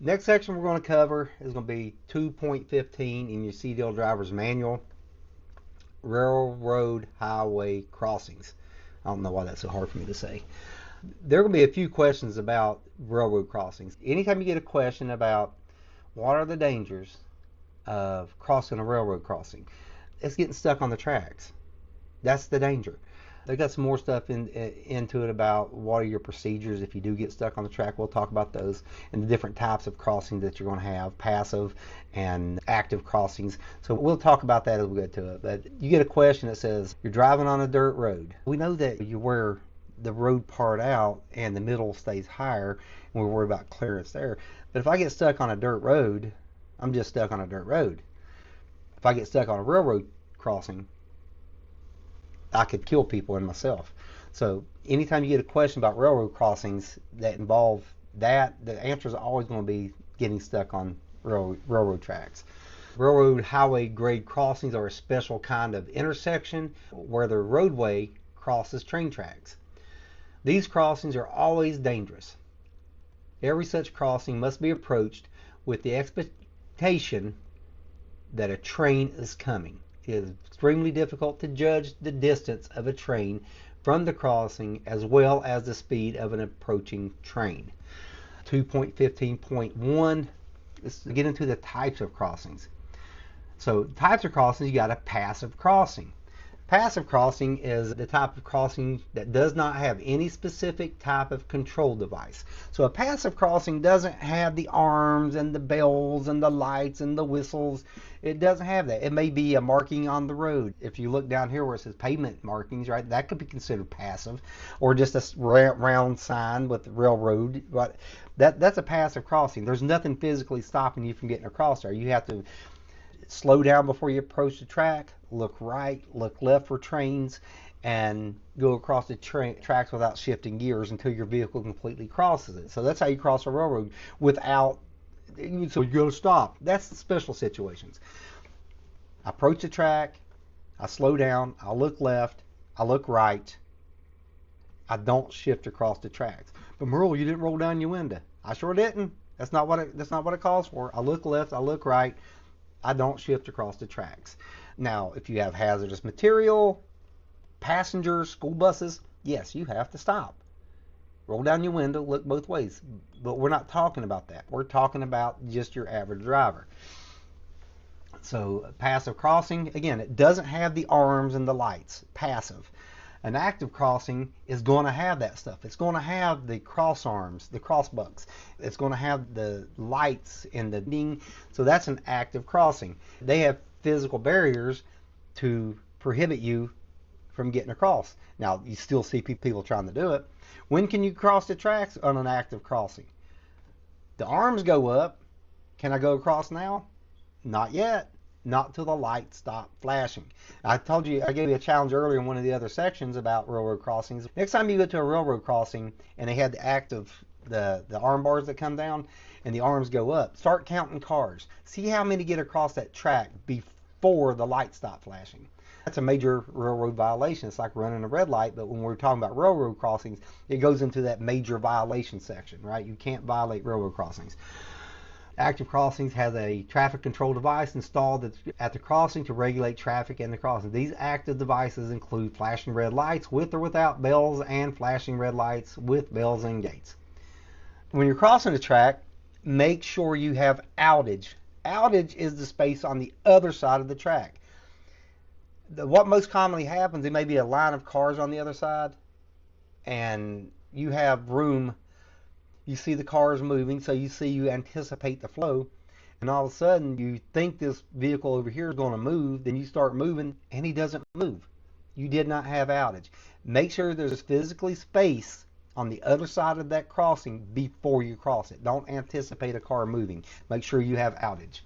Next section we're going to cover is going to be 2.15 in your CDL driver's manual, railroad highway crossings. I don't know why that's so hard for me to say. There are going to be a few questions about railroad crossings. Anytime you get a question about what are the dangers of crossing a railroad crossing, it's getting stuck on the tracks. That's the danger. They got some more stuff into it about what are your procedures if you do get stuck on the track. We'll talk about those and the different types of crossings that you're going to have, passive and active crossings. So we'll talk about that as we get to it. But you get a question that says you're driving on a dirt road. We know that you wear the road part out and the middle stays higher, and we worry about clearance there. But if I get stuck on a dirt road, I'm just stuck on a dirt road. If I get stuck on a railroad crossing, I could kill people and myself. So anytime you get a question about railroad crossings that involve that, the answer is always going to be getting stuck on railroad tracks. Railroad highway grade crossings are a special kind of intersection where the roadway crosses train tracks. These crossings are always dangerous. Every such crossing must be approached with the expectation that a train is coming. It is extremely difficult to judge the distance of a train from the crossing as well as the speed of an approaching train. 2.15.1, let's get into the types of crossings. So types of crossings, you got a passive crossing. Passive crossing is the type of crossing that does not have any specific type of control device. So a passive crossing doesn't have the arms and the bells and the lights and the whistles. It doesn't have that. It may be a marking on the road. If you look down here where it says pavement markings, right, that could be considered passive, or just a round sign with the railroad. But that's a passive crossing. There's nothing physically stopping you from getting across there. You have to slow down before you approach the track, look right, look left for trains, and go across the tracks without shifting gears until your vehicle completely crosses it. So that's how you cross a railroad without, so you go to stop. That's the special situations. I approach the track, I slow down, I look left, I look right, I don't shift across the tracks. But Merle, you didn't roll down your window. I sure didn't. That's not what it calls for. I look left, I look right, I don't shift across the tracks. Now, if you have hazardous material, passengers, school buses, yes, you have to stop. Roll down your window, look both ways. But we're not talking about that. We're talking about just your average driver. So passive crossing, again, it doesn't have the arms and the lights. Passive. An active crossing is going to have that stuff. It's going to have the cross arms, the cross bucks. It's going to have the lights and the ding. So that's an active crossing. They have physical barriers to prohibit you from getting across. Now, you still see people trying to do it. When can you cross the tracks on an active crossing? The arms go up. Can I go across now? Not yet. Not till the lights stop flashing. I told you, I gave you a challenge earlier in one of the other sections about railroad crossings. Next time you go to a railroad crossing and they had the active, the arm bars that come down and the arms go up, start counting cars. See how many get across that track before the lights stop flashing. That's a major railroad violation. It's like running a red light, but when we're talking about railroad crossings, it goes into that major violation section, right? You can't violate railroad crossings. Active crossings has a traffic control device installed at the crossing to regulate traffic in the crossing. These active devices include flashing red lights with or without bells and flashing red lights with bells and gates. When you're crossing the track, make sure you have outage. Outage is the space on the other side of the track. What most commonly happens, there may be a line of cars on the other side and you have room. You see the cars moving, so you anticipate the flow, and all of a sudden you think this vehicle over here is going to move, then you start moving and he doesn't move. You did not have outage. Make sure there's physically space on the other side of that crossing before you cross it. Don't anticipate a car moving. Make sure you have outage.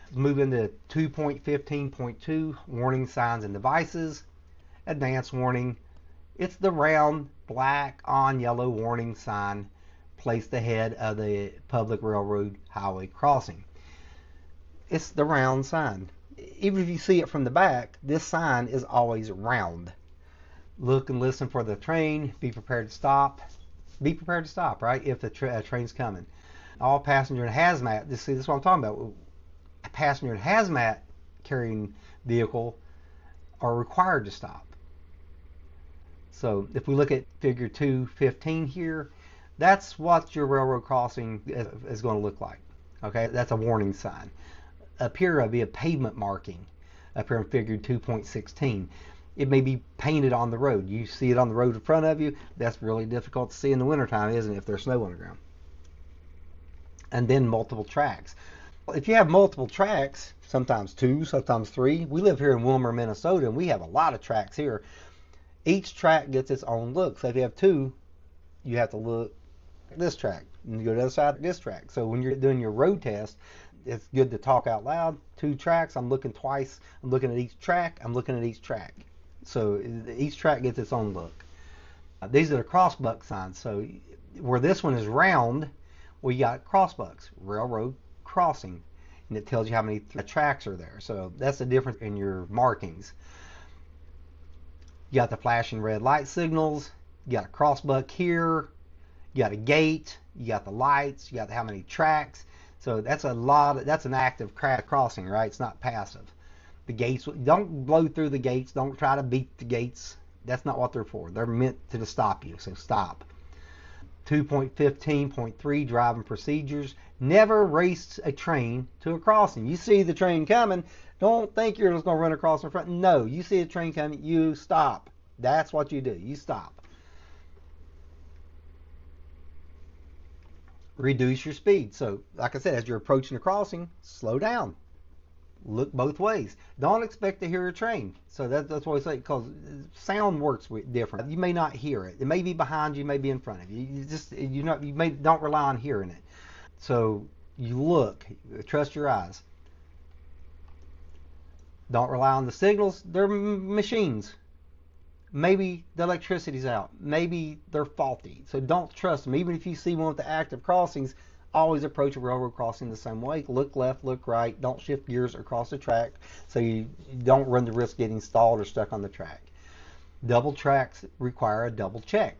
Let's move into 2.15.2, warning signs and devices. Advanced warning. It's the round black on yellow warning sign placed ahead of the public railroad highway crossing. It's the round sign. Even if you see it from the back, this sign is always round. Look and listen for the train. Be prepared to stop. Be prepared to stop, right, if the train's coming. All passenger and hazmat, this is what I'm talking about. Passenger and hazmat carrying vehicle are required to stop. So if we look at figure 215 here, that's what your railroad crossing is going to look like. Okay, that's a warning sign. Up here will be a pavement marking up here in figure 2.16. It may be painted on the road. You see it on the road in front of you. That's really difficult to see in the wintertime, isn't it, if there's snow on the ground? And then multiple tracks. If you have multiple tracks, sometimes 2, sometimes 3. We live here in Wilmer, Minnesota, and we have a lot of tracks here. Each track gets its own look. So if you have 2, you have to look at this track, and you go to the other side of this track. So when you're doing your road test, it's good to talk out loud. 2 tracks, I'm looking twice. I'm looking at each track. I'm looking at each track. So each track gets its own look. These are the crossbuck signs. So where this one is round, we got crossbucks, railroad crossing, and it tells you how many tracks are there. So that's the difference in your markings. You got the flashing red light signals. You got a crossbuck here. You got a gate. You got the lights. You got how many tracks. So that's that's an active crossing, right? It's not passive. The gates, don't blow through the gates. Don't try to beat the gates. That's not what they're for. They're meant to stop you, so stop. 2.15.3 driving procedures. Never race a train to a crossing. You see the train coming, don't think you're just going to run across in front. No, you see a train coming, you stop. That's what you do. You stop. Reduce your speed. So, like I said, as you're approaching the crossing, slow down. Look both ways. Don't expect to hear a train. So that's what I say, because sound works different. You may not hear it. It may be behind you, may be in front of you. Don't rely on hearing it. So you look, trust your eyes. Don't rely on the signals. They're machines. Maybe the electricity's out. Maybe they're faulty. So don't trust them. Even if you see one with the active crossings, always approach a railroad crossing the same way. Look left, look right. Don't shift gears across the track so you don't run the risk of getting stalled or stuck on the track. Double tracks require a double check.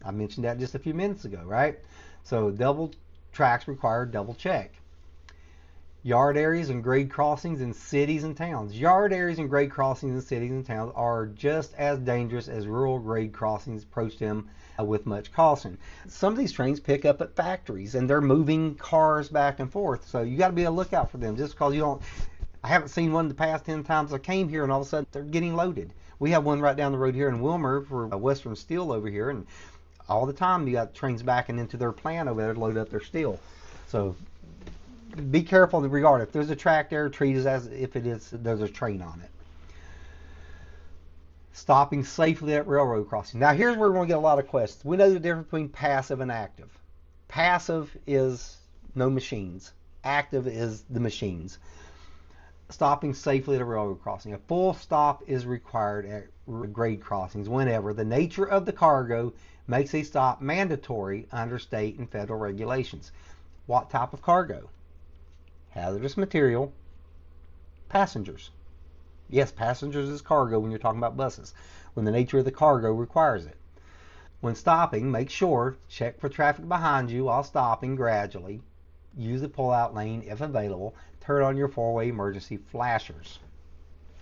I mentioned that just a few minutes ago, right? So double tracks require a double check. Yard areas and grade crossings in cities and towns. Yard areas and grade crossings in cities and towns are just as dangerous as rural grade crossings. Approach them with much caution. Some of these trains pick up at factories and they're moving cars back and forth. So you got to be on the lookout for them. Just because you don't, I haven't seen one the past 10 times I came here and all of a sudden they're getting loaded. We have one right down the road here in Wilmer for Western Steel over here, and all the time you got trains backing into their plant over there to load up their steel. So be careful in the regard. If there's a track there, treat it as if there's a train on it. Stopping safely at railroad crossing. Now here's where we're going to get a lot of questions. We know the difference between passive and active. Passive is no machines. Active is the machines. Stopping safely at a railroad crossing. A full stop is required at grade crossings whenever the nature of the cargo makes a stop mandatory under state and federal regulations. What type of cargo? Hazardous material, passengers. Yes, passengers is cargo when you're talking about buses, when the nature of the cargo requires it. When stopping, make sure, check for traffic behind you while stopping gradually. Use the pull-out lane if available. Turn on your four-way emergency flashers.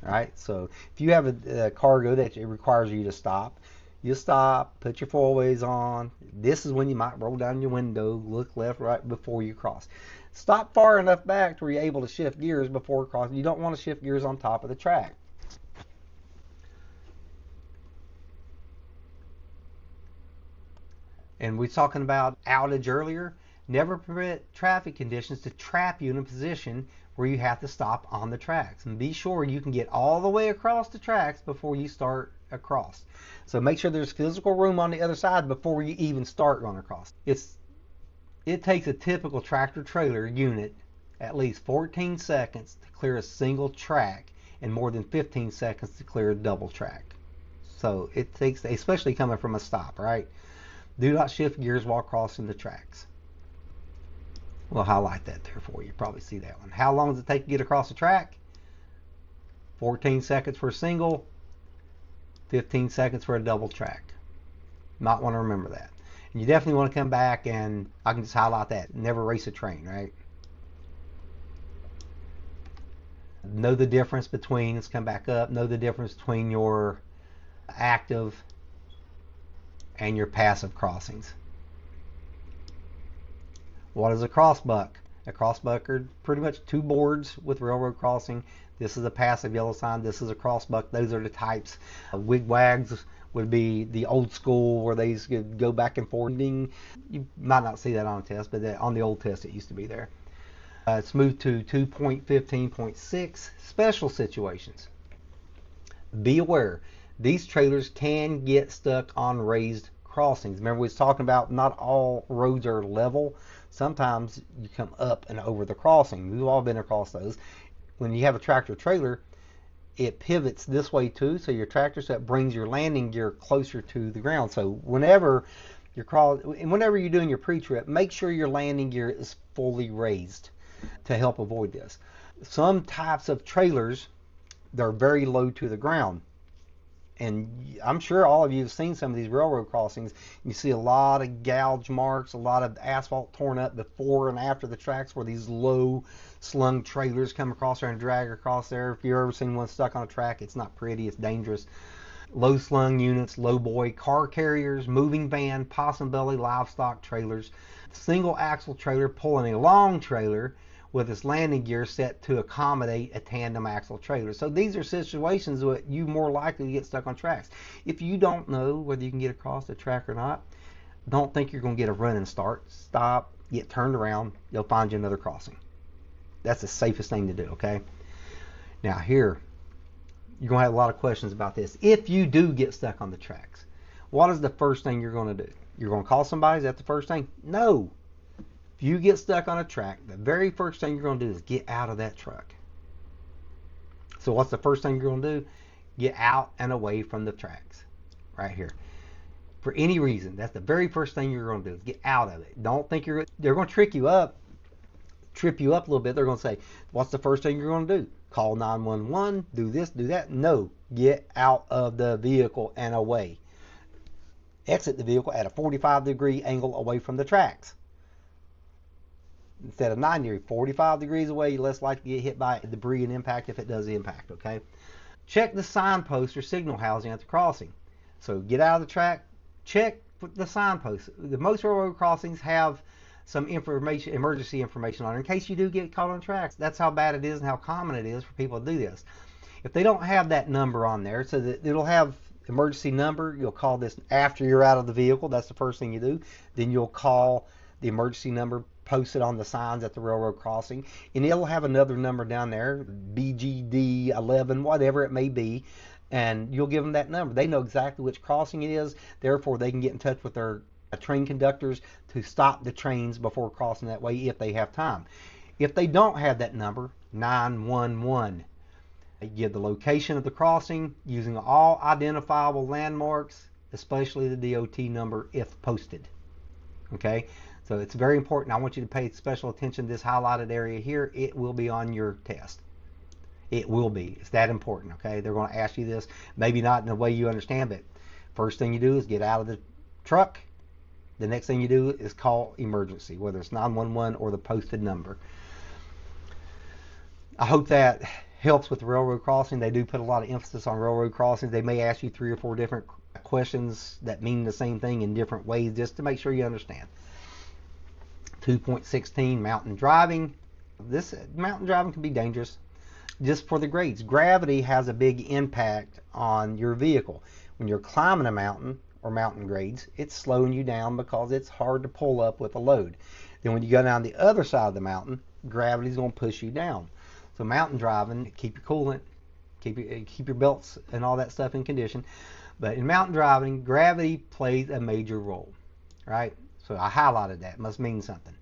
All right, so if you have a cargo that it requires you to stop, you stop, put your four-ways on. This is when you might roll down your window, look left, right before you cross. Stop far enough back to where you're able to shift gears before crossing. You don't want to shift gears on top of the track. And we were talking about outage earlier. Never permit traffic conditions to trap you in a position where you have to stop on the tracks. And be sure you can get all the way across the tracks before you start across. So make sure there's physical room on the other side before you even start going across. It takes a typical tractor trailer unit at least 14 seconds to clear a single track and more than 15 seconds to clear a double track. So it takes, especially coming from a stop, right? Do not shift gears while crossing the tracks. We'll highlight that there for you. You probably see that one. How long does it take to get across the track? 14 seconds for a single, 15 seconds for a double track. Might want to remember that. And you definitely want to come back, and I can just highlight that. Never race a train, right? Know the difference between, let's come back up, know the difference between your active and your passive crossings. What is a crossbuck? A crossbuck are pretty much two boards with railroad crossing. This is a passive yellow sign. This is a crossbuck. Those are the types. Wigwags would be the old school where they could go back and forth. You might not see that on a test, but on the old test it used to be there. It's moved to 2.15.6, special situations. Be aware, these trailers can get stuck on raised crossings. Remember we was talking about not all roads are level. Sometimes you come up and over the crossing. We've all been across those. When you have a tractor trailer, it pivots this way too, so your tractor set brings your landing gear closer to the ground. So whenever you're doing your pre-trip, make sure your landing gear is fully raised to help avoid this. Some types of trailers, they're very low to the ground. And I'm sure all of you have seen some of these railroad crossings. You see a lot of gouge marks, a lot of asphalt torn up before and after the tracks where these low slung trailers come across there and drag across there. If you've ever seen one stuck on a track, it's not pretty, it's dangerous. Low slung units, low boy, car carriers, moving van, possum belly, livestock trailers, single axle trailer pulling a long trailer with its landing gear set to accommodate a tandem axle trailer. So these are situations where you more likely to get stuck on tracks. If you don't know whether you can get across the track or not, don't think you're going to get a running start. Stop, get turned around, they'll find you another crossing. That's the safest thing to do, okay? Now here, you're going to have a lot of questions about this. If you do get stuck on the tracks, what is the first thing you're going to do? You're going to call somebody? Is that the first thing? No. If you get stuck on a track, the very first thing you're going to do is get out of that truck. So what's the first thing you're going to do? Get out and away from the tracks. Right here. For any reason, that's the very first thing you're going to do is get out of it. Don't think they're going to trip you up a little bit. They're going to say, what's the first thing you're going to do? Call 911, do this, do that. No, get out of the vehicle and away. Exit the vehicle at a 45-degree angle away from the tracks. Instead of 90, 45 degrees away, you're less likely to get hit by debris and impact if it does impact, okay? Check the signpost or signal housing at the crossing. So get out of the track, check the signpost. The most railroad crossings have some information, emergency information on it in case you do get caught on tracks. That's how bad it is and how common it is for people to do this. If they don't have that number on there, so that it'll have emergency number, you'll call this after you're out of the vehicle. That's the first thing you do. Then you'll call the emergency number posted on the signs at the railroad crossing, and it'll have another number down there, BGD 11, whatever it may be, and you'll give them that number. They know exactly which crossing it is, therefore they can get in touch with their train conductors to stop the trains before crossing that way if they have time. If they don't have that number, 911. They give the location of the crossing using all identifiable landmarks, especially the DOT number if posted. Okay? So it's very important. I want you to pay special attention to this highlighted area here. It will be on your test. It will be. It's that important, okay? They're going to ask you this, maybe not in the way you understand, but first thing you do is get out of the truck. The next thing you do is call emergency, whether it's 911 or the posted number. I hope that helps with the railroad crossing. They do put a lot of emphasis on railroad crossings. They may ask you 3 or 4 different questions that mean the same thing in different ways just to make sure you understand. 2.16, mountain driving. This mountain driving can be dangerous just for the grades. Gravity has a big impact on your vehicle. When you're climbing a mountain or mountain grades, it's slowing you down because it's hard to pull up with a load. Then when you go down the other side of the mountain, gravity's going to push you down. So mountain driving, keep your coolant, keep your belts and all that stuff in condition. But in mountain driving, gravity plays a major role, right? So I highlighted that. It must mean something.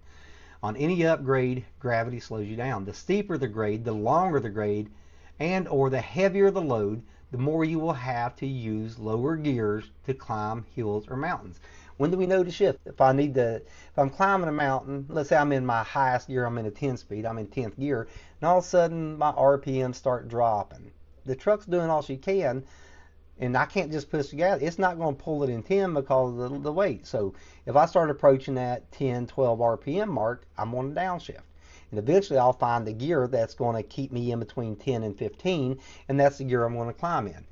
On any upgrade, gravity slows you down. The steeper the grade, the longer the grade, and or the heavier the load, the more you will have to use lower gears to climb hills or mountains. When do we know to shift? If I'm climbing a mountain, let's say I'm in my highest gear, I'm in a 10 speed, I'm in 10th gear, and all of a sudden my RPMs start dropping. The truck's doing all she can, And I can't just push the gas. It's not going to pull it in 10 because of the weight. So if I start approaching that 10, 12 RPM mark, I'm on a downshift. And eventually I'll find the gear that's going to keep me in between 10 and 15, and that's the gear I'm going to climb in.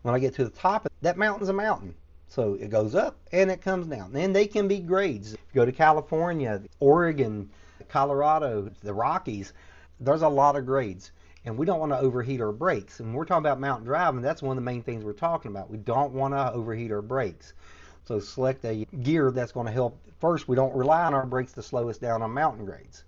When I get to the top, that mountain's a mountain. So it goes up and it comes down. And they can be grades. If you go to California, Oregon, Colorado, the Rockies, there's a lot of grades. And we don't want to overheat our brakes. And when we're talking about mountain driving, that's one of the main things we're talking about. We don't want to overheat our brakes. So select a gear that's going to help. First, we don't rely on our brakes to slow us down on mountain grades.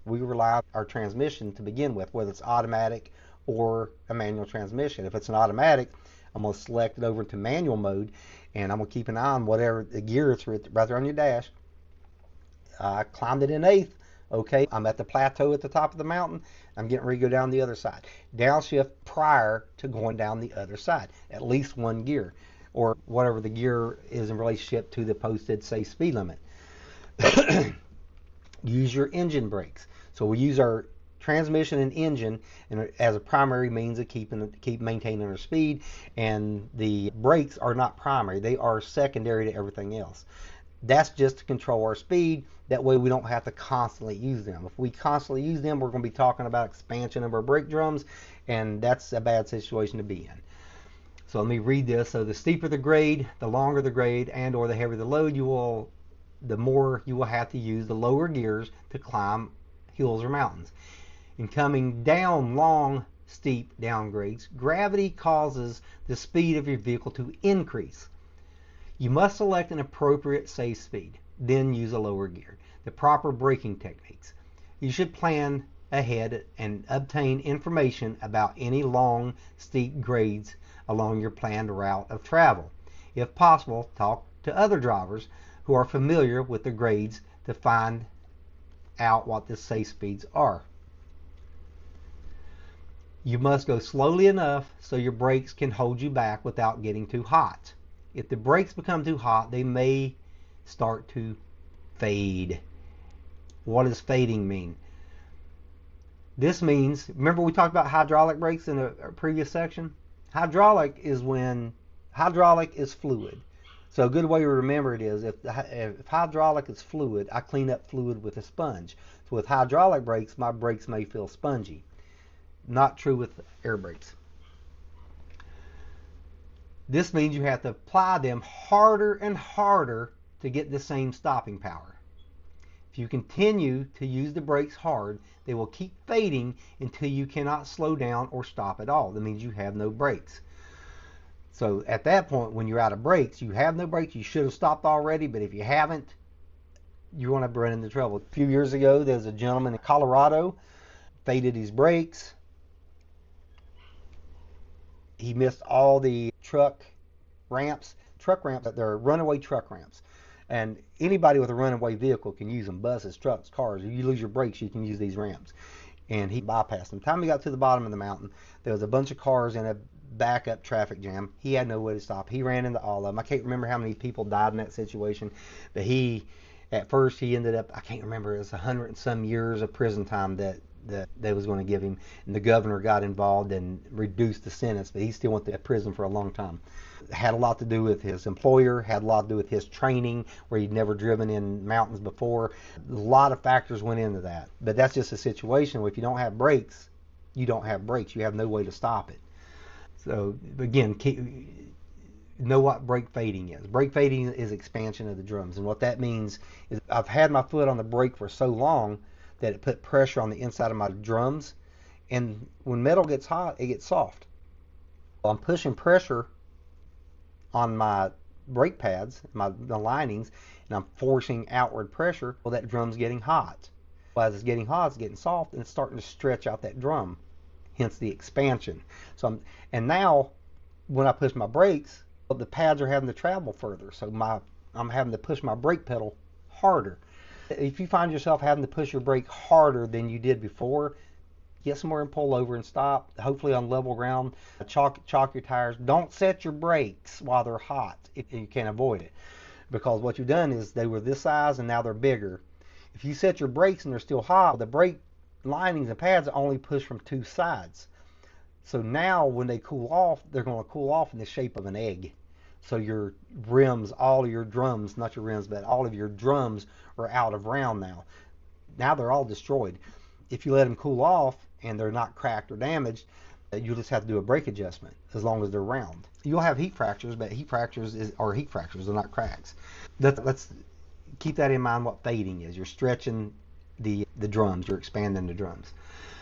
We rely on our transmission to begin with, whether it's automatic or a manual transmission. If it's an automatic, I'm going to select it over to manual mode, and I'm going to keep an eye on whatever the gear is right there on your dash. I climbed it in 8th. Okay, I'm at the plateau at the top of the mountain. I'm getting ready to go down the other side. Downshift prior to going down the other side. At least one gear, or whatever the gear is in relationship to the posted, say, speed limit. Use your engine brakes. So we use our transmission and engine as a primary means of keep maintaining our speed, and the brakes are not primary. They are secondary to everything else. That's just to control our speed. That way we don't have to constantly use them. If we constantly use them, we're going to be talking about expansion of our brake drums, and that's a bad situation to be in. So let me read this. So the steeper the grade, the longer the grade, and or the heavier the load, the more you will have to use the lower gears to climb hills or mountains. In coming down long, steep downgrades, gravity causes the speed of your vehicle to increase. You must select an appropriate safe speed, then use a lower gear. The proper braking techniques. You should plan ahead and obtain information about any long, steep grades along your planned route of travel. If possible, talk to other drivers who are familiar with the grades to find out what the safe speeds are. You must go slowly enough so your brakes can hold you back without getting too hot. If the brakes become too hot, they may start to fade. What does fading mean? This means, remember we talked about hydraulic brakes in a previous section? Hydraulic is fluid. So a good way to remember it is if hydraulic is fluid, I clean up fluid with a sponge. So with hydraulic brakes, my brakes may feel spongy. Not true with air brakes. This means you have to apply them harder and harder to get the same stopping power. If you continue to use the brakes hard, they will keep fading until you cannot slow down or stop at all. That means you have no brakes. So at that point, when you're out of brakes, you have no brakes. You should have stopped already, but if you haven't, you're going to run into trouble. A few years ago, there was a gentleman in Colorado, faded his brakes. He missed all the truck ramps. They're runaway truck ramps. And anybody with a runaway vehicle can use them, buses, trucks, cars. If you lose your brakes, you can use these ramps. And he bypassed them. By the time he got to the bottom of the mountain, there was a bunch of cars in a backup traffic jam. He had no way to stop. He ran into all of them. I can't remember how many people died in that situation, but at first he ended up, I can't remember, it was 100 and some years of prison time that they was going to give him, and the governor got involved and reduced the sentence, but he still went to prison for a long time. It had a lot to do with his employer, had a lot to do with his training, where he'd never driven in mountains before. A lot of factors went into that, but that's just a situation where if you don't have brakes, you don't have brakes. You have no way to stop it. So again, know what brake fading is. Brake fading is expansion of the drums, and what that means is I've had my foot on the brake for so long that it put pressure on the inside of my drums, and when metal gets hot, it gets soft. I'm pushing pressure on my brake pads, the linings, and I'm forcing outward pressure. Well, that drum's getting hot. Well, as it's getting hot, it's getting soft, and it's starting to stretch out that drum, hence the expansion. And now, when I push my brakes, the pads are having to travel further, so I'm having to push my brake pedal harder. If you find yourself having to push your brake harder than you did before, get somewhere and pull over and stop, hopefully on level ground. Chalk your tires. Don't set your brakes while they're hot if you can avoid it, because what you've done is they were this size and now they're bigger. If you set your brakes and they're still hot, the brake linings and pads only push from two sides. So now when they cool off, they're going to cool off in the shape of an egg. So your rims, all of your drums, not your rims, but all of your drums are out of round now. Now they're all destroyed. If you let them cool off and they're not cracked or damaged, you'll just have to do a brake adjustment as long as they're round. You'll have heat fractures, but heat fractures are heat fractures, they're not cracks. Let's keep that in mind what fading is. You're stretching the drums, you're expanding the drums.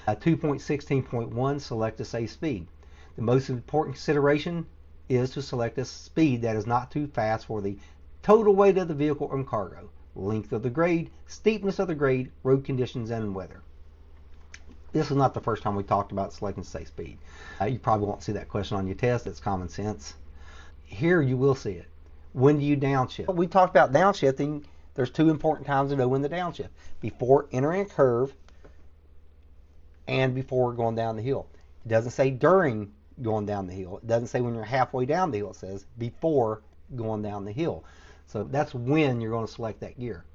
2.16.1, select a safe speed. The most important consideration is to select a speed that is not too fast for the total weight of the vehicle and cargo, length of the grade, steepness of the grade, road conditions, and weather. This is not the first time we talked about selecting safe speed. You probably won't see that question on your test. It's common sense. Here you will see it. When do you downshift? We talked about downshifting. There's two important times to know when to downshift. Before entering a curve and before going down the hill. It doesn't say during going down the hill. It doesn't say when you're halfway down the hill. It says before going down the hill. So that's when you're going to select that gear.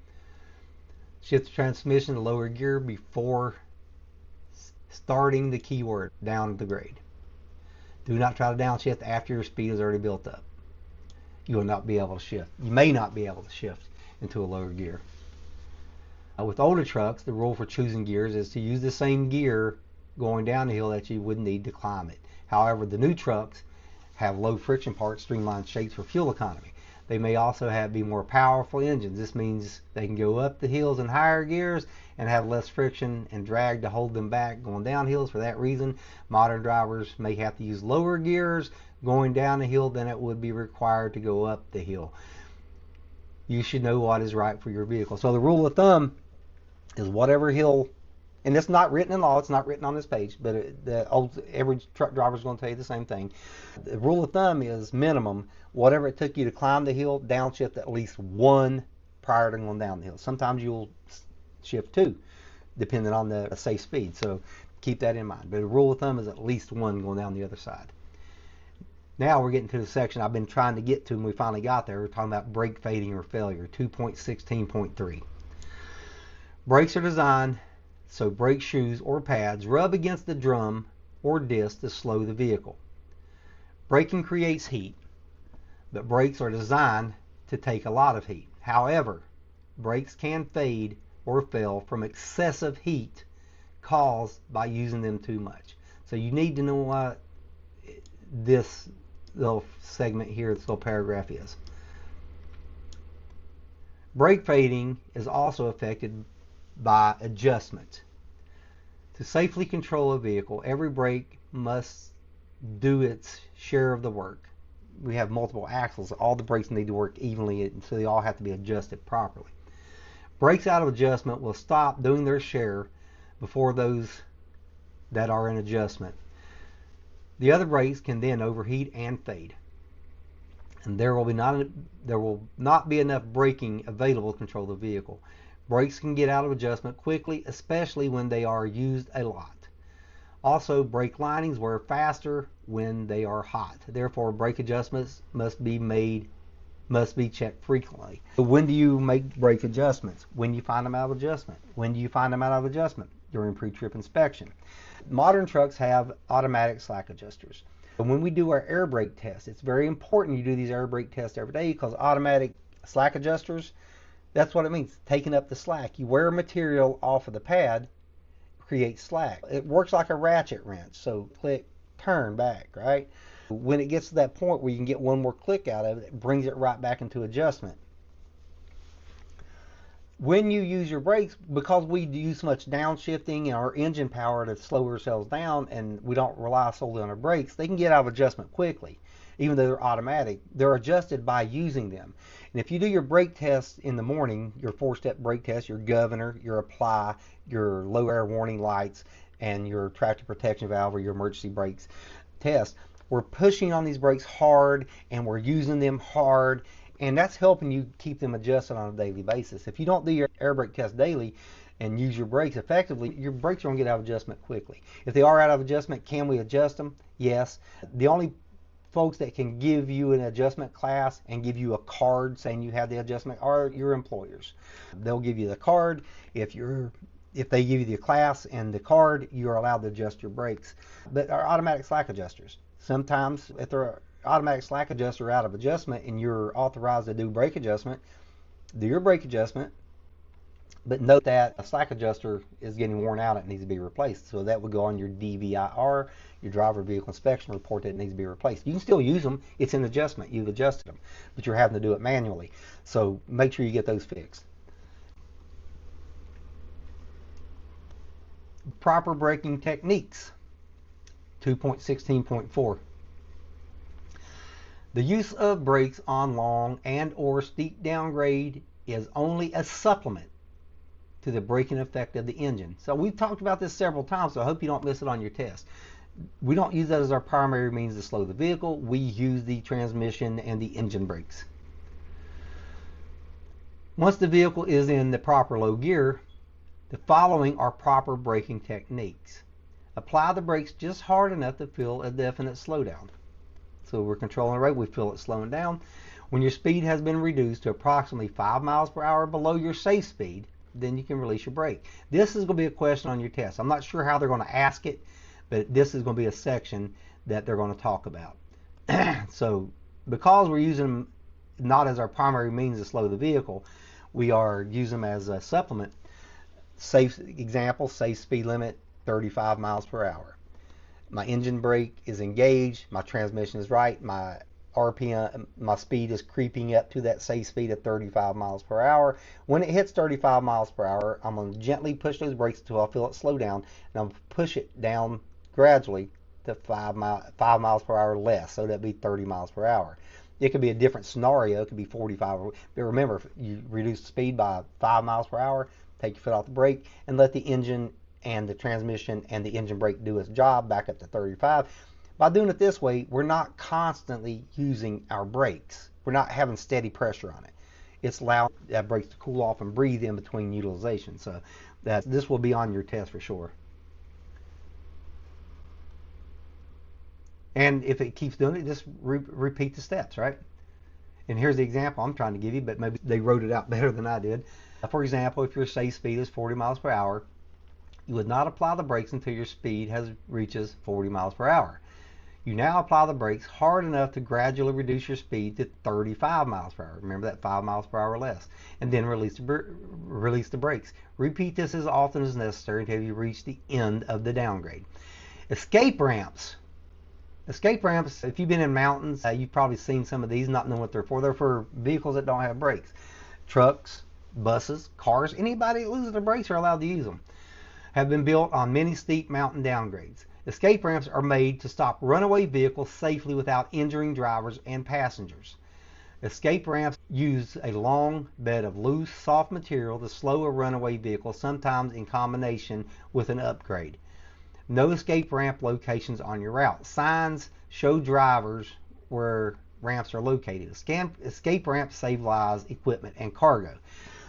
Shift the transmission to lower gear before starting the keyword down the grade. Do not try to downshift after your speed is already built up. You will not be able to shift. You may not be able to shift into a lower gear. With older trucks, the rule for choosing gears is to use the same gear going down the hill that you would need to climb it. However, the new trucks have low friction parts, streamlined shapes for fuel economy. They may also be more powerful engines. This means they can go up the hills in higher gears and have less friction and drag to hold them back going down hills. For that reason, modern drivers may have to use lower gears going down the hill than it would be required to go up the hill. You should know what is right for your vehicle. So the rule of thumb is whatever hill, and it's not written in law, it's not written on this page, but every truck driver is going to tell you the same thing. The rule of thumb is minimum, whatever it took you to climb the hill, downshift at least one prior to going down the hill. Sometimes you'll shift two, depending on the safe speed. So keep that in mind. But the rule of thumb is at least one going down the other side. Now we're getting to the section I've been trying to get to, and we finally got there. We're talking about brake fading or failure, 2.16.3. Brakes are designed so brake shoes or pads rub against the drum or disc to slow the vehicle. Braking creates heat, but brakes are designed to take a lot of heat. However, brakes can fade or fail from excessive heat caused by using them too much. So you need to know what this little segment here, this little paragraph is. Brake fading is also affected by adjustment. To safely control a vehicle, every brake must do its share of the work. We have multiple axles. All the brakes need to work evenly, so they all have to be adjusted properly. Brakes out of adjustment will stop doing their share before those that are in adjustment. The other brakes can then overheat and fade, and there will not be enough braking available to control the vehicle. Brakes can get out of adjustment quickly, especially when they are used a lot. Also, brake linings wear faster when they are hot. Therefore, brake adjustments must be checked frequently. So when do you make brake adjustments? When you find them out of adjustment. When do you find them out of adjustment? During pre-trip inspection. Modern trucks have automatic slack adjusters. And when we do our air brake test, it's very important you do these air brake tests every day, because automatic slack adjusters, that's what it means, taking up the slack. You wear material off of the pad, creates slack. It works like a ratchet wrench. So click, turn back, right? When it gets to that point where you can get one more click out of it, it brings it right back into adjustment. When you use your brakes, because we use much downshifting and our engine power to slow ourselves down, and we don't rely solely on our brakes, they can get out of adjustment quickly. Even though they're automatic, they're adjusted by using them. And if you do your brake test in the morning, your 4-step brake test, your governor, your apply, your low air warning lights, and your tractor protection valve or your emergency brakes test, we're pushing on these brakes hard and we're using them hard, and that's helping you keep them adjusted on a daily basis. If you don't do your air brake test daily and use your brakes effectively, your brakes are going to get out of adjustment quickly. If they are out of adjustment, can we adjust them? Yes. The only folks that can give you an adjustment class and give you a card saying you have the adjustment are your employers. They'll give you the card. If if they give you the class and the card, you are allowed to adjust your brakes. But our automatic slack adjusters, sometimes if they're automatic slack adjuster out of adjustment and you're authorized to do brake adjustment, do your brake adjustment, but note that a slack adjuster is getting worn out, it needs to be replaced. So that would go on your DVIR, your driver vehicle inspection report, that it needs to be replaced. You can still use them, it's an adjustment, you've adjusted them, but you're having to do it manually. So make sure you get those fixed. Proper braking techniques, 2.16.4. The use of brakes on long and or steep downgrade is only a supplement to the braking effect of the engine. So we've talked about this several times, so I hope you don't miss it on your test. We don't use that as our primary means to slow the vehicle. We use the transmission and the engine brakes. Once the vehicle is in the proper low gear, the following are proper braking techniques. Apply the brakes just hard enough to feel a definite slowdown. So we're controlling the rate, we feel it slowing down. When your speed has been reduced to approximately 5 miles per hour below your safe speed, then you can release your brake. This is going to be a question on your test. I'm not sure how they're going to ask it, but this is going to be a section that they're going to talk about. So because we're using them not as our primary means to slow the vehicle, we are using them as a supplement. Safe example, safe speed limit 35 miles per hour. My engine brake is engaged, my transmission is right, my RPM, my speed is creeping up to that safe speed of 35 miles per hour. When it hits 35 miles per hour, I'm going to gently push those brakes until I feel it slow down, and I'm going to push it down gradually to 5 miles per hour less, so that'd be 30 miles per hour. It could be a different scenario, it could be 45, but remember, if you reduce the speed by 5 miles per hour, take your foot off the brake and let the engine and the transmission and the engine brake do its job back up to 35. By doing it this way, we're not constantly using our brakes. We're not having steady pressure on it. It's allowing that brakes to cool off and breathe in between utilization. So this will be on your test for sure. And if it keeps doing it, just repeat the steps, right? And here's the example I'm trying to give you, but maybe they wrote it out better than I did. For example, if your safe speed is 40 miles per hour, you would not apply the brakes until your speed reaches 40 miles per hour. You now apply the brakes hard enough to gradually reduce your speed to 35 miles per hour. Remember that 5 miles per hour less. And then release the brakes. Repeat this as often as necessary until you reach the end of the downgrade. Escape ramps. Escape ramps, if you've been in mountains, you've probably seen some of these, not knowing what they're for. They're for vehicles that don't have brakes. Trucks, buses, cars, anybody that loses their brakes are allowed to use them. Have been built on many steep mountain downgrades. Escape ramps are made to stop runaway vehicles safely without injuring drivers and passengers. Escape ramps use a long bed of loose, soft material to slow a runaway vehicle, sometimes in combination with an upgrade. No escape ramp locations on your route. Signs show drivers where ramps are located. Escape ramps save lives, equipment, and cargo.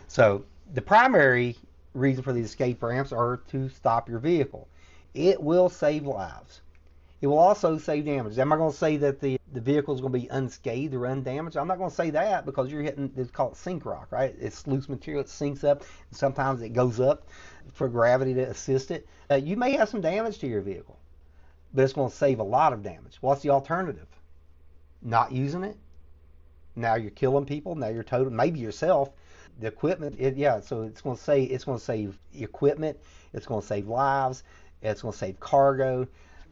So the primary reason for these escape ramps are to stop your vehicle. It will save lives. It will also save damage. Am I going to say that the vehicle is going to be unscathed or undamaged? I'm not going to say that, because you're hitting, it's called sink rock, right? It's loose material, it sinks up, and sometimes it goes up for gravity to assist it. You may have some damage to your vehicle, but it's going to save a lot of damage. What's the alternative? Not using it? Now you're killing people, now you're total, maybe yourself. The equipment, so it's going to save equipment, it's going to save lives, it's going to save cargo.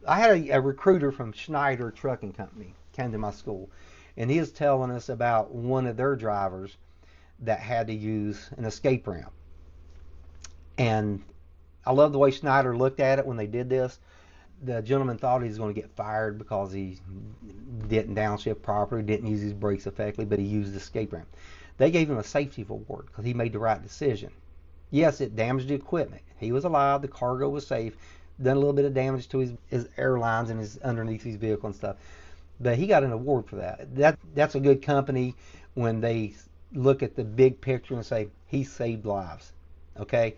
I had a recruiter from Schneider Trucking Company came to my school, and he was telling us about one of their drivers that had to use an escape ramp. And I love the way Schneider looked at it when they did this. The gentleman thought he was going to get fired because he didn't downshift properly, didn't use his brakes effectively, but he used the escape ramp. They gave him a safety award because he made the right decision. Yes, it damaged the equipment. He was alive, the cargo was safe, done a little bit of damage to his airlines and his underneath his vehicle and stuff. But he got an award for that. That's a good company when they look at the big picture and say, he saved lives. Okay?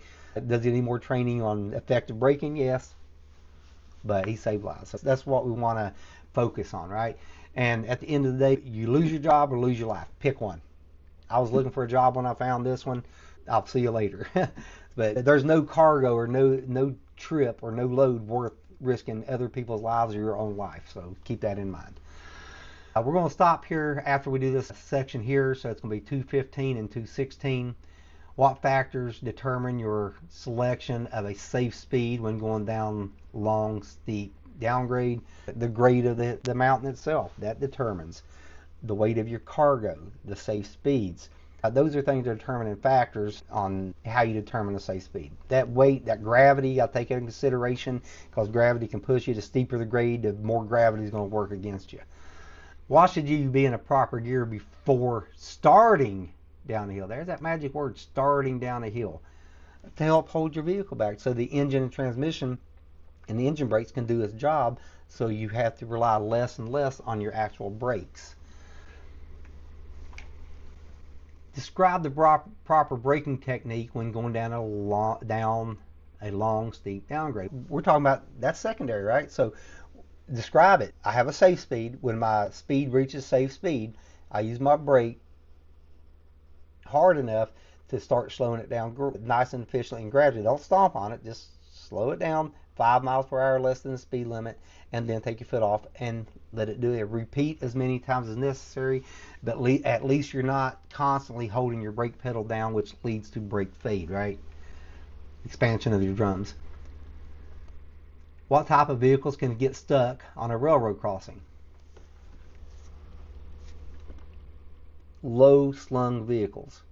Does he need more training on effective braking? Yes. But he saved lives. So that's what we want to focus on, right? And at the end of the day, you lose your job or lose your life. Pick one. I was looking for a job when I found this one. I'll see you later. but there's no cargo or no trip or no load worth risking other people's lives or your own life. So keep that in mind. We're going to stop here after we do this section here. So it's going to be 215 and 216. What factors determine your selection of a safe speed when going down long, steep downgrade? The grade of the mountain itself, that determines the weight of your cargo, the safe speeds. Those are things that are determining factors on how you determine a safe speed. That weight, that gravity, you got to take into consideration, because gravity can push you. The steeper the grade, the more gravity is going to work against you. Why should you be in a proper gear before starting down the hill? There's that magic word, starting down a hill, to help hold your vehicle back so the engine and transmission and the engine brakes can do its job, so you have to rely less and less on your actual brakes. Describe the proper braking technique when going down a long, steep downgrade. We're talking about, that's secondary, right? So describe it. I have a safe speed. When my speed reaches safe speed, I use my brake hard enough to start slowing it down nice and efficiently and gradually. Don't stomp on it. Just slow it down 5 miles per hour less than the speed limit, and then take your foot off and let it do it. Repeat as many times as necessary, but at least you're not constantly holding your brake pedal down, which leads to brake fade, right? Expansion of your drums. What type of vehicles can get stuck on a railroad crossing? Low slung vehicles.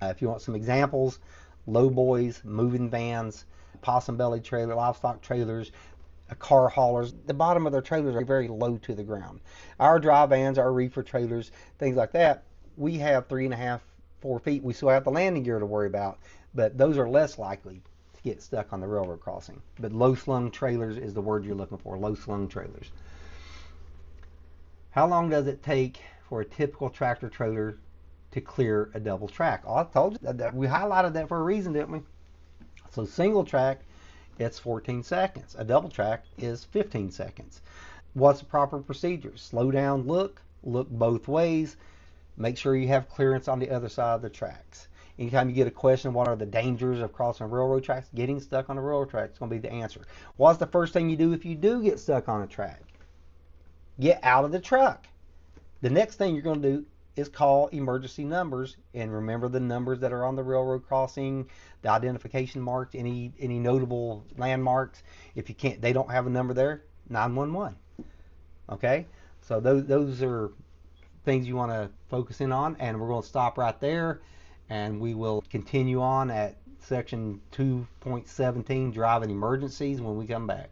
If you want some examples, low boys, moving vans, possum belly trailer, livestock trailers, car haulers, the bottom of their trailers are very low to the ground. Our dry vans, our reefer trailers, things like that, we have 3.5, 4 feet. We still have the landing gear to worry about, but those are less likely to get stuck on the railroad crossing. But low slung trailers is the word you're looking for, low slung trailers. How long does it take for a typical tractor trailer to clear a double track? Oh, I told you that we highlighted that for a reason, didn't we? So single track, it's 14 seconds. A double track is 15 seconds. What's the proper procedure? Slow down, look both ways. Make sure you have clearance on the other side of the tracks. Anytime you get a question, what are the dangers of crossing railroad tracks? Getting stuck on a railroad track is going to be the answer. What's the first thing you do if you do get stuck on a track? Get out of the truck. The next thing you're going to do is call emergency numbers, and remember the numbers that are on the railroad crossing, the identification marks, any notable landmarks. If you can't, they don't have a number there, 911. Okay, so those are things you want to focus in on, and we're going to stop right there, and we will continue on at section 2.17, driving emergencies, when we come back.